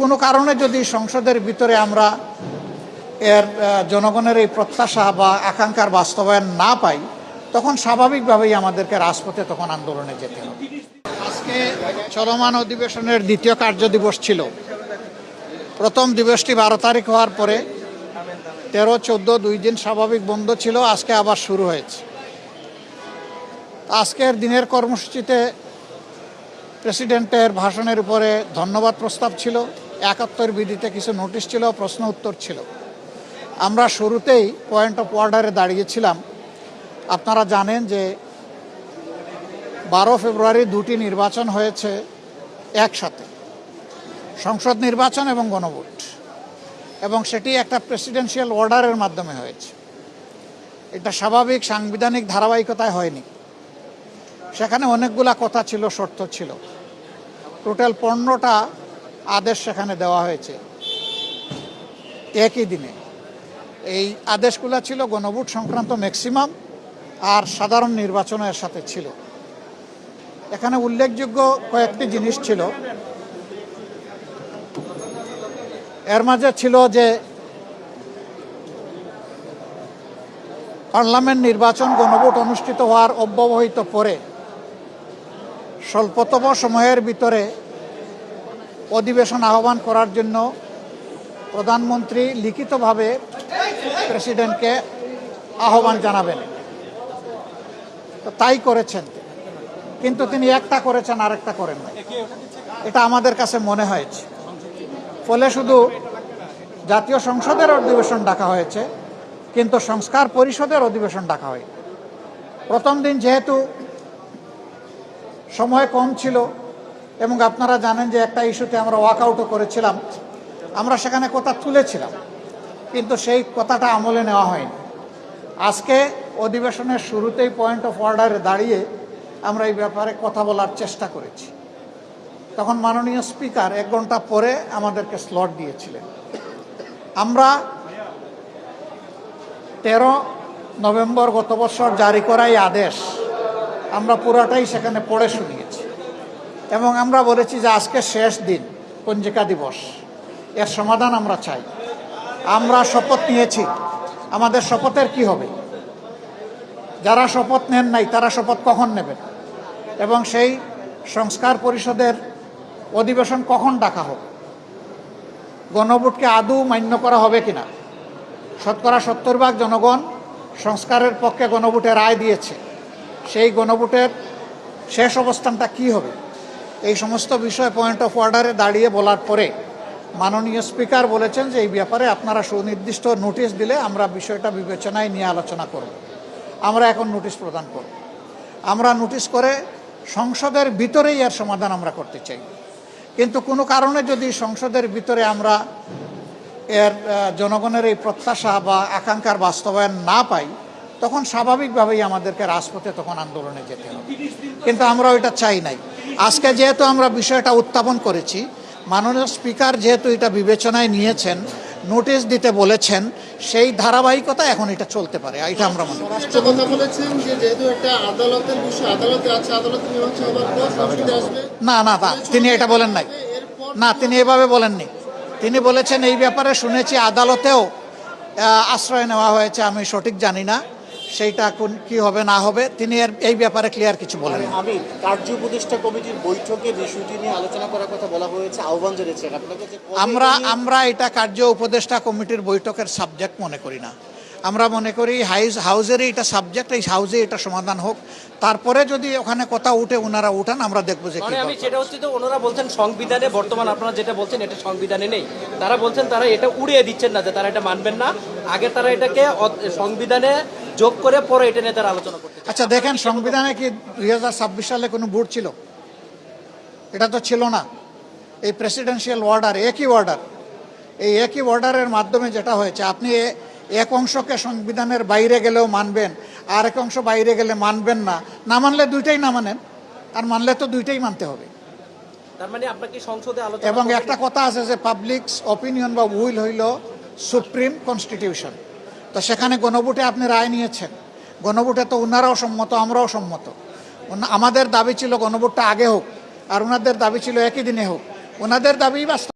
কোনো কারণে যদি সংসদের ভিতরে আমরা এর জনগণের এই প্রত্যাশা বা আকাঙ্ক্ষার বাস্তবায়ন না পাই, তখন স্বাভাবিকভাবেই আমাদেরকে রাজপথে তখন আন্দোলনে যেতে হবে। আজকে চলমান অধিবেশনের দ্বিতীয় কার্যদিবস ছিল। প্রথম দিবসটি 12 তারিখ হওয়ার পরে 13-14 2 দিন স্বাভাবিক বন্ধ ছিল, আজকে আবার শুরু হয়েছে। আজকের দিনের কর্মসূচিতে প্রেসিডেন্টের ভাষণের উপরে ধন্যবাদ প্রস্তাব ছিল, 71 বিধিতে কিছু নোটিশ ছিল, প্রশ্ন উত্তর ছিল। আমরা শুরুতেই পয়েন্ট অফ অর্ডারে দাঁড়িয়েছিলাম। আপনারা জানেন যে 12 ফেব্রুয়ারি দুটি নির্বাচন হয়েছে একসাথে, সংসদ নির্বাচন এবং গণভোট, এবং সেটি একটা প্রেসিডেন্সিয়াল অর্ডারের মাধ্যমে হয়েছে। এটা স্বাভাবিক সাংবিধানিক ধারাবাহিকতায় হয়নি। সেখানে অনেকগুলা কথা ছিল, শর্ত ছিল। টোটাল 15টা আদেশ সেখানে দেওয়া হয়েছে একই দিনে। এই আদেশগুলো ছিল গণভোট সংক্রান্ত ম্যাক্সিমাম, আর সাধারণ নির্বাচনের সাথে ছিল। এখানে উল্লেখযোগ্য কয়েকটি জিনিস ছিল। এর মাঝে ছিল যে পার্লামেন্ট নির্বাচন গণভোট অনুষ্ঠিত হওয়ার অব্যবহিত পরে স্বল্পতম সময়ের ভিতরে অধিবেশন আহ্বান করার জন্য প্রধানমন্ত্রী লিখিতভাবে প্রেসিডেন্টকে আহ্বান জানাবেন। তো তাই করেছেন, কিন্তু তিনি একটা করেছেন, আরেকটা করেন না। এটা আমাদের কাছে মনে হয়েছে। ফলে শুধু জাতীয় সংসদের অধিবেশন ডাকা হয়েছে, কিন্তু সংস্কার পরিষদের অধিবেশন ডাকা হয়। প্রথম দিন যেহেতু সময় কম ছিল, এবং আপনারা জানেন যে একটা ইস্যুতে আমরা ওয়াকআউটও করেছিলাম, আমরা সেখানে কথা তুলেছিলাম, কিন্তু সেই কথাটা আমলে নেওয়া হয়নি। আজকে অধিবেশনের শুরুতেই পয়েন্ট অফ অর্ডারে দাঁড়িয়ে আমরা এই ব্যাপারে কথা বলার চেষ্টা করেছি। তখন মাননীয় স্পিকার 1 ঘন্টা পরে আমাদেরকে স্লট দিয়েছিলেন। আমরা 13 নভেম্বর গত বছর জারি করা এই আদেশ আমরা পুরাটাই সেখানে পড়ে শুনিয়েছি, এবং আমরা বলেছি যে আজকে শেষ দিন, পঞ্জিকা দিবস, এর সমাধান আমরা চাই। আমরা শপথ নিয়েছি, আমাদের শপথের কি হবে? যারা শপথ নেন নাই তারা শপথ কখন নেবেন, এবং সেই সংস্কার পরিষদের অধিবেশন কখন ডাকা হবে? গণভোটকে আদৌ মান্য করা হবে কিনা? 70% জনগণ সংস্কারের পক্ষে গণভোটে রায় দিয়েছে। সেই গণভোটের শেষ অবস্থানটা কি হবে? এই সমস্ত বিষয় পয়েন্ট অফ অর্ডারে দাঁড়িয়ে বলার পরে মাননীয় স্পিকার বলেছেন যে এই ব্যাপারে আপনারা সুনির্দিষ্ট নোটিশ দিলে আমরা বিষয়টা বিবেচনায় নিয়ে আলোচনা করব। আমরা এখন নোটিশ প্রদান করব। আমরা নোটিশ করে সংসদের ভিতরেই এর সমাধান আমরা করতে চাই, কিন্তু কোনো কারণে যদি সংসদের ভিতরে আমরা এর জনগণের এই প্রত্যাশা বা আকাঙ্ক্ষার বাস্তবায়ন না পাই, তখন স্বাভাবিকভাবেই আমাদেরকে রাজপথে তখন আন্দোলনে যেতে হবে। কিন্তু আমরা ওইটা চাই নাই। আজকে যেহেতু আমরা বিষয়টা উত্থাপন করেছি, মাননীয় স্পিকার যেহেতু এটা বিবেচনায় নিয়েছেন, নোটিশ দিতে বলেছেন, সেই ধারাবাহিকতা এখন এটা চলতে পারে, এটা আমরা মনে করি। কথা বলেছেন যে যেহেতু একটা আদালতের বিষয়, আদালতে আছে, আদালত মীমাংসা হবার পর সংসদে আসবে। না, তিনি এটা বলেন নাই। না, তিনি এভাবে বলেননি। তিনি বলেছেন এই ব্যাপারে শুনেছি আদালতেও আশ্রয় নেওয়া হয়েছে, আমি সঠিক জানি না সেইটা কি হবে না হবে। তিনি এই ব্যাপারে ক্লিয়ার কিছু বলেন। আমি কার্য উপদেষ্টা কমিটির বৈঠকে বিষয়টি নিয়ে আলোচনা করার কথা বলা হয়েছে, আহ্বান জানিয়েছেন আপনাকে। আমরা এটা কার্য উপদেষ্টা কমিটির বৈঠকের সাবজেক্ট মনে করি না। আমরা মনে করি হাউজেরই এটা সাবজেক্ট, এই হাউজে এটা সমাধান হোক, তারপরে যদি ওখানে কথা উঠে ওনারা উঠান, আমরা দেখবো যে আমি সেটা হচ্ছে তো ওনারা বলছেন সংবিধানে, বর্তমান আপনারা যেটা বলছেন এটা সংবিধানে নেই। তারা বলছেন তারা এটা উড়িয়ে দিচ্ছেন না, যে তারা এটা মানবেন না, আগে তারা এটাকে সংবিধানে যোগ করে পরে এটা নিয়ে তারা আলোচনা করতে। আচ্ছা দেখেন, সংবিধানে কি 2026 সালে কোনো ভোট ছিল? এটা তো ছিল না। এই প্রেসিডেন্সিয়াল অর্ডার, একই অর্ডার, এই একই অর্ডারের মাধ্যমে যেটা হয়েছে, আপনি এক অংশকে সংবিধানের বাইরে গেলেও মানবেন, আর এক অংশ বাইরে গেলে মানবেন না। না মানলে দুইটাই না মানেন, আর মানলে তো দুইটাই মানতে হবে। তার মানে আপনাকে সংসদে আলোচনা। এবং একটা কথা আছে যে পাবলিক অপিনিয়ন বা উইল হইল সুপ্রিম কনস্টিটিউশন। তো সেখানে গণভোটে আপনি রায় নিয়েছেন, গণভোটে তো ওনারাও সম্মত, আমরাও সম্মত। আমাদের দাবি ছিল গণভোটটা আগে হোক, আর ওনাদের দাবি ছিল একই দিনে হোক। ওনাদের দাবি বাস্তব।